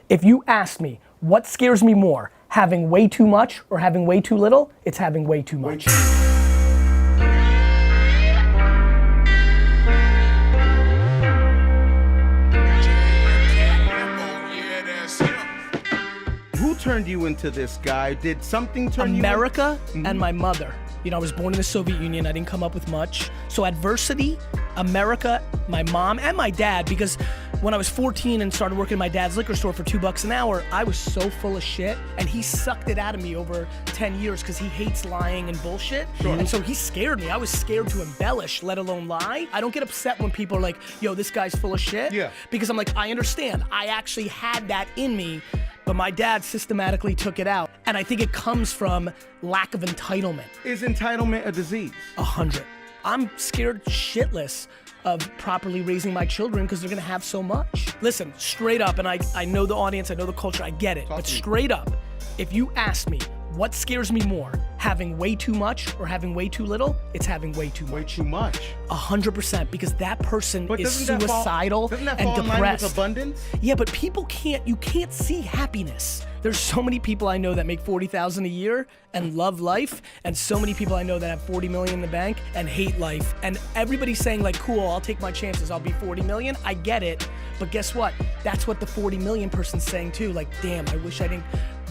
If you ask me, what scares me more, having way too much or having way too little, it's having way too much. Who turned you into this guy? Did something turn America and my mother. You know, I was born in the Soviet Union. I didn't come up with much. So adversity, America, my mom, and my dad, because when I was 14 and started working at my dad's liquor store for $2 an hour, I was so full of shit, and he sucked it out of me over 10 years because he hates lying and bullshit. Sure. And so he scared me. I was scared to embellish, let alone lie. I don't get upset when people are like, yo, this guy's full of shit. Yeah. Because I'm like, I understand. I actually had that in me, but my dad systematically took it out. And I think it comes from lack of entitlement. Is entitlement a disease? 100. I'm scared shitless of properly raising my children because they're gonna have so much. Listen, straight up, and I know the audience, I know the culture, I get it, but straight up, if you ask me, what scares me more, having way too much or having way too little, it's having way too much. Way too much? 100%, because that person is suicidal and depressed. In line with abundance? Yeah, but people you can't see happiness. There's so many people I know that make $40,000 a year and love life, and so many people I know that have 40 million in the bank and hate life. And everybody's saying like, cool, I'll take my chances, I'll be 40 million. I get it, but guess what? That's what the 40 million person's saying too. Like, damn, I wish I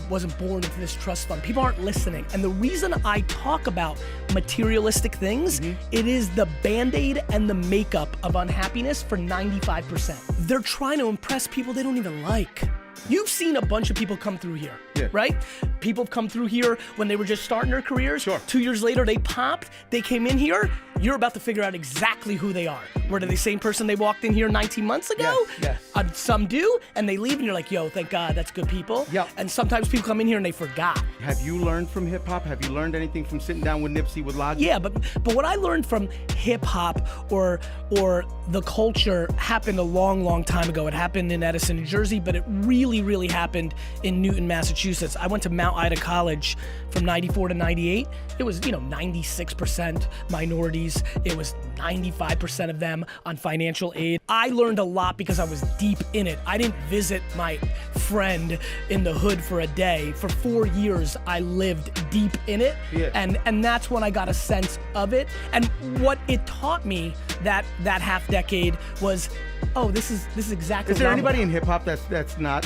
wasn't born into this trust fund. People aren't listening. And the reason I talk about materialistic things, it is the Band-Aid and the makeup of unhappiness for 95%. They're trying to impress people they don't even like. You've seen a bunch of people come through here, right? People have come through here when they were just starting their careers. Sure. 2 years later, they popped, they came in here, you're about to figure out exactly who they are. Were they the same person they walked in here 19 months ago? Yes. Some do, and they leave and you're like, yo, thank God, that's good people. Yep. And sometimes people come in here and they forgot. Have you learned from hip hop? Have you learned anything from sitting down with Nipsey, with Logic? Yeah, but what I learned from hip hop or the culture happened a long, long time ago. It happened in Edison, New Jersey, but it really happened in Newton, Massachusetts. I went to Mount Ida College from 94 to 98. It was, 96% minorities. It was 95% of them on financial aid. I learned a lot because I was deep in it. I didn't visit my friend in the hood for a day. For 4 years, I lived deep in it. Yeah. And that's when I got a sense of it. And what it taught me that half decade was, oh, this is exactly. Is there anybody in hip hop that's not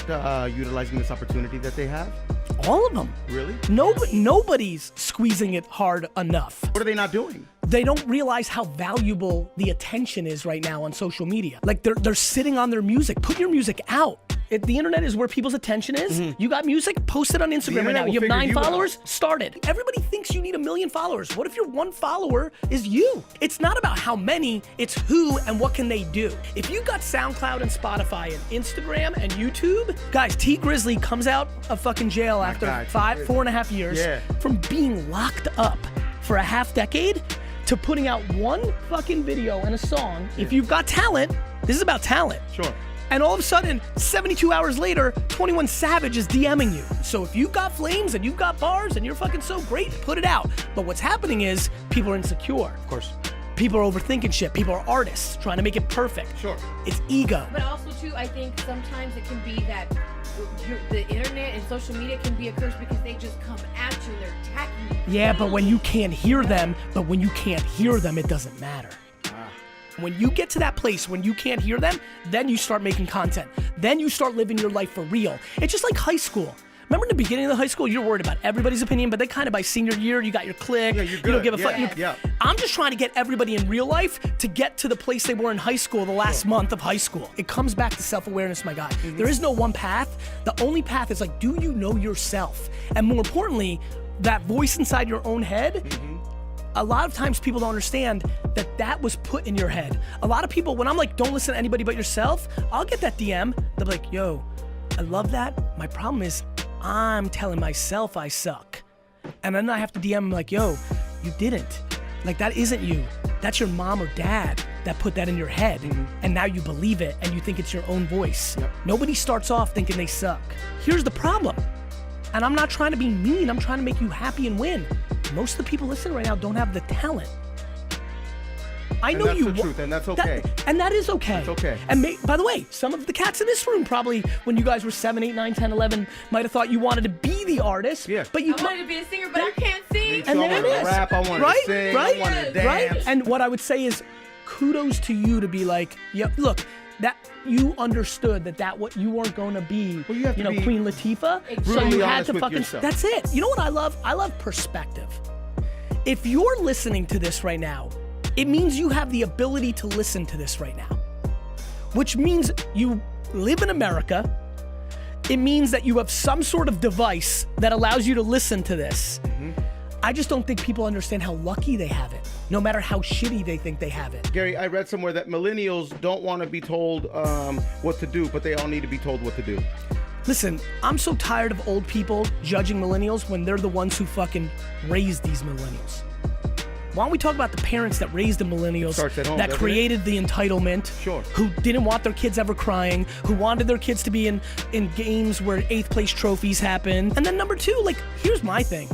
utilizing this opportunity that they have? All of them. Really? Nobody's squeezing it hard enough. What are they not doing? They don't realize how valuable the attention is right now on social media. Like they're sitting on their music. Put your music out. The internet is where people's attention is. You got music, post it on Instagram right now. You have 9 followers, start it. Everybody thinks you need 1 million followers. What if your 1 follower is you? It's not about how many, it's who and what can they do. If you got SoundCloud and Spotify and Instagram and YouTube, guys, T Grizzly comes out of fucking jail after 4.5 years from being locked up for a half decade to putting out 1 fucking video and a song. If you've got talent, this is about talent. Sure. And all of a sudden, 72 hours later, 21 Savage is DMing you. So if you've got flames and you've got bars and you're fucking so great, put it out. But what's happening is people are insecure. Of course. People are overthinking shit. People are artists trying to make it perfect. Sure. It's ego. But also too, I think sometimes it can be that the internet and social media can be a curse because they just come at you, they're attacking you. Yeah, but when you can't hear them, it doesn't matter. When you get to that place when you can't hear them, then you start making content. Then you start living your life for real. It's just like high school. Remember in the beginning of the high school, you're worried about everybody's opinion, but then kind of by senior year, you got your clique. Yeah, you're good. You don't give a fuck. I'm just trying to get everybody in real life to get to the place they were in high school the last month of high school. It comes back to self-awareness, my guy. There is no one path. The only path is like, do you know yourself? And more importantly, that voice inside your own head, a lot of times people don't understand that was put in your head. A lot of people, when I'm like, don't listen to anybody but yourself, I'll get that DM. They'll be like, yo, I love that. My problem is I'm telling myself I suck. And then I have to DM them like, yo, you didn't. Like, that isn't you. That's your mom or dad that put that in your head. And now you believe it and you think it's your own voice. Nobody starts off thinking they suck. Here's the problem. And I'm not trying to be mean, I'm trying to make you happy and win. Most of the people listening right now don't have the talent. I know that's you. the truth, and that's okay. And that is okay. That's okay. And by the way, some of the cats in this room probably, when you guys were 7, 8, 9, 10, 11, might have thought you wanted to be the artist. Yeah. But you I wanted to be a singer, but I can't sing. And I there it wanted is. to rap, I wanted right? to sing, right? I wanted to dance. Right? And what I would say is, kudos to you to be like, yeah, look, that you understood that what you weren't going to be, Well, you have to be Queen Latifah. So brutally you had honest to with fucking. yourself. That's it. You know what I love? I love perspective. If you're listening to this right now, it means you have the ability to listen to this right now, which means you live in America. It means that you have some sort of device that allows you to listen to this. I just don't think people understand how lucky they have it, no matter how shitty they think they have it. Gary, I read somewhere that millennials don't want to be told what to do, but they all need to be told what to do. Listen, I'm so tired of old people judging millennials when they're the ones who fucking raised these millennials. Why don't we talk about the parents that raised the millennials, Starts at home, that doesn't created the entitlement, Sure. who didn't want their kids ever crying, who wanted their kids to be in games where 8th place trophies happen. And then number 2, like, here's my thing.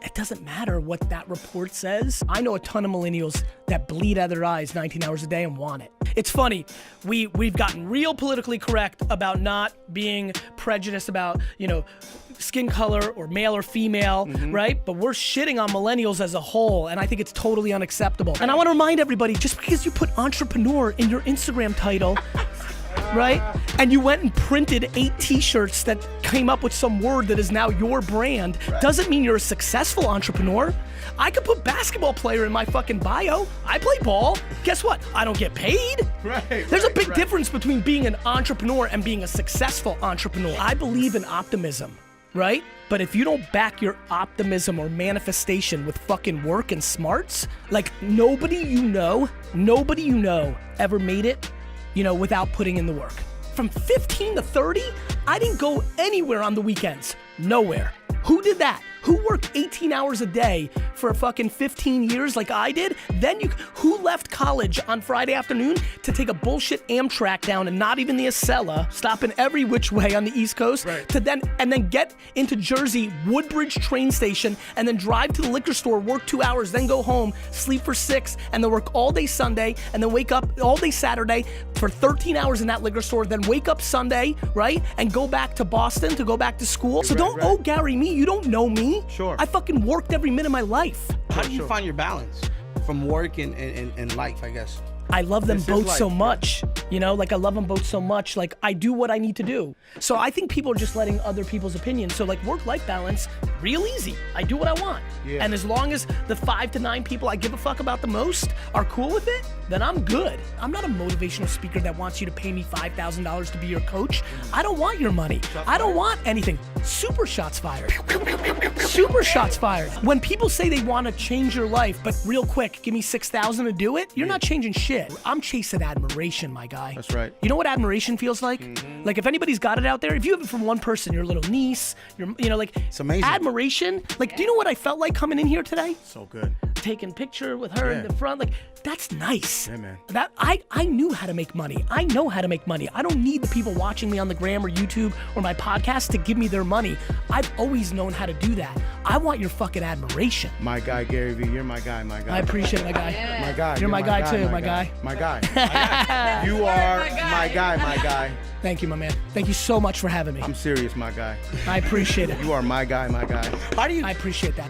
It doesn't matter what that report says. I know a ton of millennials that bleed out of their eyes 19 hours a day and want it. It's funny, we've gotten real politically correct about not being prejudiced about, skin color or male or female, right? But we're shitting on millennials as a whole, and I think it's totally unacceptable. And I want to remind everybody, just because you put entrepreneur in your Instagram title, right? And you went and printed 8 t-shirts that came up with some word that is now your brand, doesn't mean you're a successful entrepreneur. I could put basketball player in my fucking bio. I play ball. Guess what? I don't get paid. There's a big difference between being an entrepreneur and being a successful entrepreneur. I believe in optimism, right? But if you don't back your optimism or manifestation with fucking work and smarts, like nobody you know ever made it, without putting in the work. From 15 to 30, I didn't go anywhere on the weekends. Nowhere. Who did that? Who worked 18 hours a day for fucking 15 years like I did? Who left college on Friday afternoon to take a bullshit Amtrak down and not even the Acela, stopping every which way on the East Coast, to then get into Jersey, Woodbridge train station, and then drive to the liquor store, work 2 hours, then go home, sleep for 6, and then work all day Sunday, and then wake up all day Saturday for 13 hours in that liquor store, then wake up Sunday, right? And go back to Boston to go back to school. So don't owe Gary me. You don't know me. Sure. I fucking worked every minute of my life. How do you find your balance from work and life, I guess? I love them This is both life, so yeah. much. I love them both so much. Like, I do what I need to do. So I think people are just letting other people's opinions. So like work-life balance, real easy. I do what I want. Yeah. And as long as the 5 to 9 people I give a fuck about the most are cool with it, then I'm good. I'm not a motivational speaker that wants you to pay me $5,000 to be your coach. I don't want your money. I don't want anything. Super shots fired. Super shots fired. When people say they want to change your life, but real quick, give me $6,000 to do it, you're not changing shit. I'm chasing admiration, my guy. That's right. You know what admiration feels like? Like if anybody's got it out there, if you have it from one person, your little niece, it's amazing. Admiration. Like, do you know what I felt like coming in here today? So good. Taking picture with her in the front, like that's nice. Yeah, man. That I knew how to make money. I know how to make money. I don't need the people watching me on the gram or YouTube or my podcast to give me their money. I've always known how to do that. I want your fucking admiration. My guy, Garyvee, you're my guy, my guy. I appreciate it, my guy. Yeah. My guy. You're my guy too, my guy. My guy. You are my guy, my guy. Thank you, my man. Thank you so much for having me. I'm serious, my guy. I appreciate it. You are my guy, my guy. How do you I appreciate that.